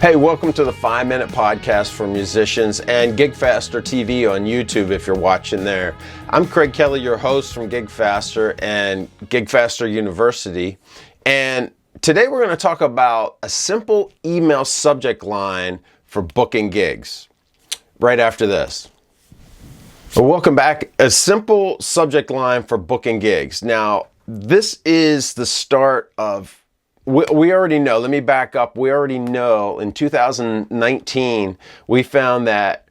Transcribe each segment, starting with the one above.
Hey, welcome to the 5-Minute Podcast for musicians and GigFaster TV on YouTube if you're watching there. I'm Kelley, your host from GigFaster and GigFaster University. And today we're going to talk about a simple email subject line for booking gigs. Right after this. Well, welcome back. A simple subject line for booking gigs. Now, this is the start of we already know, let me back up. We already know in 2019, we found that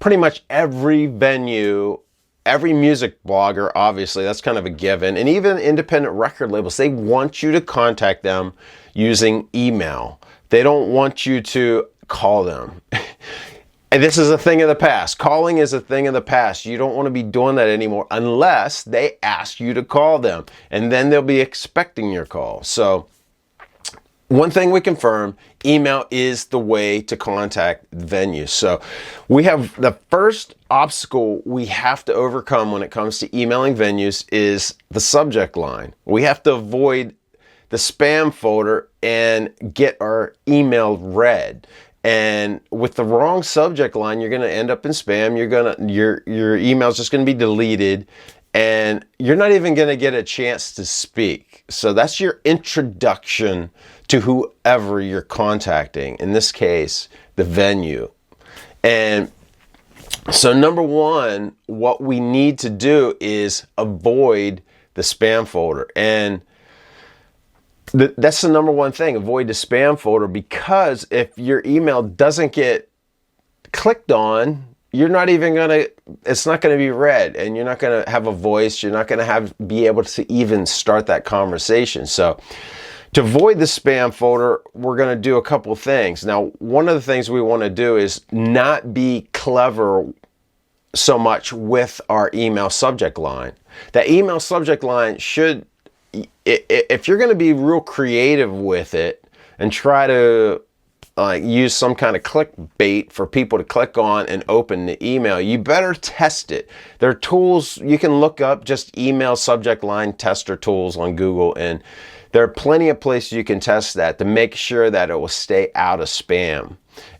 pretty much every venue, every music blogger, obviously, that's kind of a given, and even independent record labels, they want you to contact them using email. They don't want you to call them. And this is a thing of the past. Calling is a thing of the past. You don't want to be doing that anymore unless they ask you to call them. And then they'll be expecting your call. So one thing we confirm, email is the way to contact venues. So we have the first obstacle we have to overcome when it comes to emailing venues is the subject line. We have to avoid the spam folder and get our email read. And with the wrong subject line, you're going to end up in spam. Your email's just going to be deleted, and you're not even going to get a chance to speak. So that's your introduction to whoever you're contacting. In this case, the venue. And so number one, what we need to do is avoid the spam folder. And that's the number one thing, avoid the spam folder, because if your email doesn't get clicked on, you're not even it's not gonna be read, and you're not gonna have a voice, you're not gonna be able to even start that conversation. So to avoid the spam folder, we're gonna do a couple things. Now, one of the things we wanna do is not be clever so much with our email subject line. That email subject line should, if you're going to be real creative with it and try to use some kind of clickbait for people to click on and open the email, you better test it. There are tools you can look up, just email subject line tester tools on Google, and there are plenty of places you can test that to make sure that it will stay out of spam.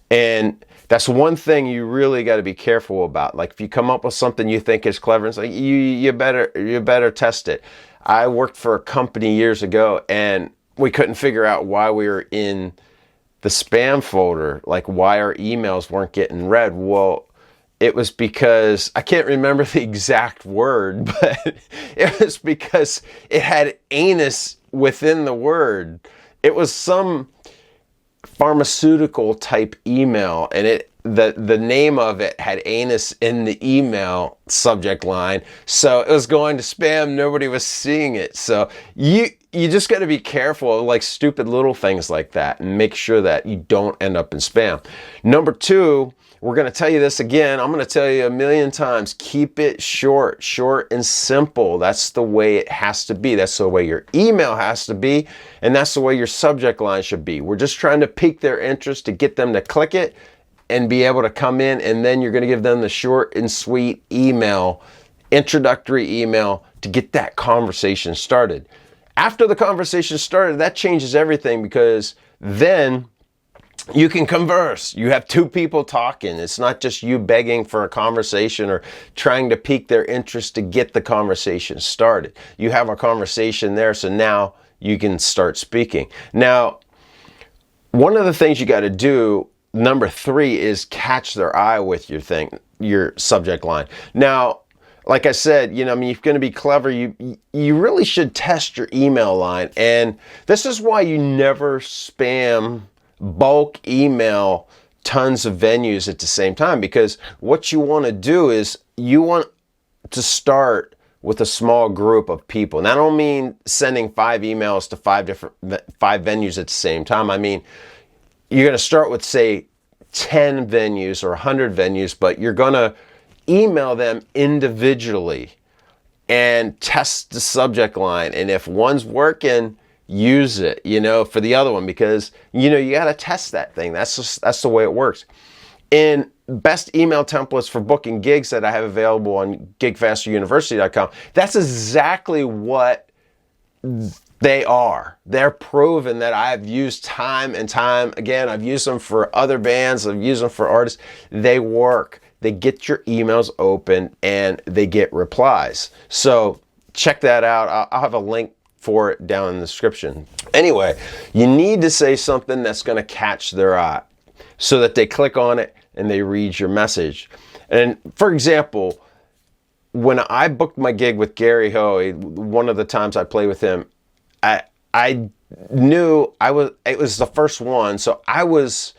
And that's one thing you really got to be careful about. Like if you come up with something you think is clever, it's like you better test it. I worked for a company years ago, and we couldn't figure out why we were in the spam folder, like why our emails weren't getting read. Well, it was because, I can't remember the exact word, but it was because it had anus within the word. It was some pharmaceutical type email, and the name of it had anus in the email subject line, so it was going to spam. Nobody was seeing it. So you just got to be careful of like stupid little things like that and make sure that you don't end up in spam. Number two, we're going to tell you this again. I'm going to tell you a million times. Keep it short and simple. That's the way it has to be. That's the way your email has to be, and that's the way your subject line should be. We're just trying to pique their interest to get them to click it and be able to come in, and then you're going to give them the short and sweet email, introductory email, to get that conversation started. After the conversation started, that changes everything, because then you can converse. You have two people talking. It's not just you begging for a conversation or trying to pique their interest to get the conversation started. You have a conversation there, so now you can start speaking. Now, one of the things you got to do, number three, is catch their eye with your subject line. Now, like I said, if you're going to be clever, you really should test your email line. And this is why you never spam bulk email tons of venues at the same time, because what you want to do is you want to start with a small group of people. And I don't mean sending 5 emails to 5 venues at the same time. I mean, you're going to start with, say, 10 venues or 100 venues, but you're going to email them individually and test the subject line. And if one's working, use it, for the other one, because, you got to test that thing. That's the way it works. In best email templates for booking gigs that I have available on GigFasterUniversity.com, that's exactly what They're proven that I've used time and time again. I've used them for other bands. I've used them for artists. They work. They get your emails open and they get replies. So check that out. I'll have a link for it down in the description. Anyway, you need to say something that's going to catch their eye so that they click on it and they read your message. And for example, when I booked my gig with Gary Hoey, one of the times I played with him, I knew it was the first one, so I was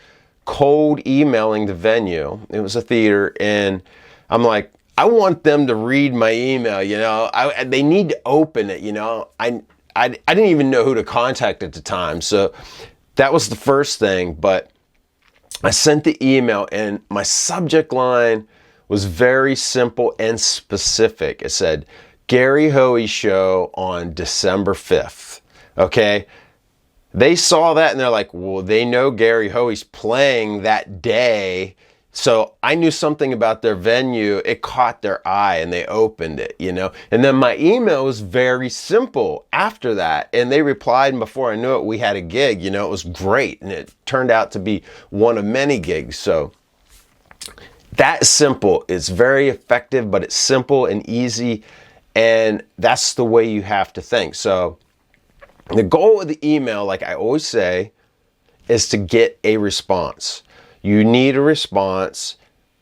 cold emailing the venue. It was a theater, and I'm like, I want them to read my email, you know. They need to open it, you know. I didn't even know who to contact at the time, so that was the first thing. But I sent the email, and my subject line was very simple and specific. It said, Gary Hoey show on December 5th. Okay? They saw that and they're like, well, they know Gary Hoey's playing that day. So I knew something about their venue. It caught their eye and they opened it, you know? And then my email was very simple after that. And they replied, and before I knew it, we had a gig, you know? It was great. And it turned out to be one of many gigs. So that simple. It's very effective, but it's simple and easy. And that's the way you have to think. So the goal of the email, like I always say, is to get a response. You need a response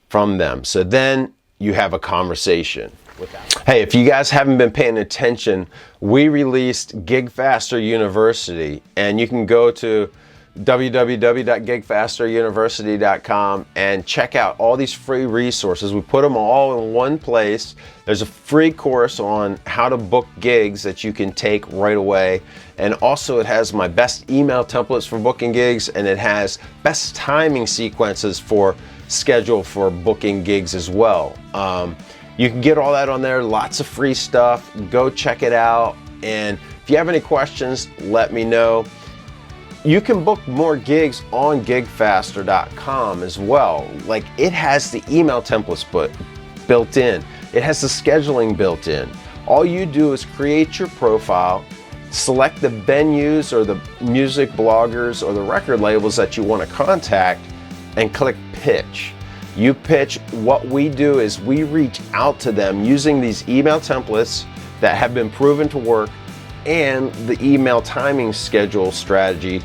from them. So then you have a conversation with them. Hey, if you guys haven't been paying attention, we released GigFaster University, and you can go to www.gigfasteruniversity.com and check out all these free resources. We put them all in one place. There's a free course on how to book gigs that you can take right away. And also it has my best email templates for booking gigs, and it has best timing sequences for schedule for booking gigs as well. You can get all that on there, lots of free stuff. Go check it out. And if you have any questions, let me know. You can book more gigs on GigFaster.com as well. Like, it has the email templates built in. It has the scheduling built in. All you do is create your profile, select the venues or the music bloggers or the record labels that you want to contact, and click pitch. You pitch. What we do is we reach out to them using these email templates that have been proven to work and the email timing schedule strategy,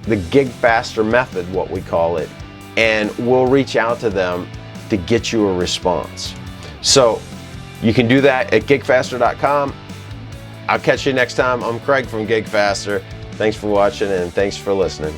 the GigFaster method, what we call it, and we'll reach out to them to get you a response. So you can do that at gigfaster.com. I'll catch you next time. I'm Craig from GigFaster. Thanks for watching and thanks for listening.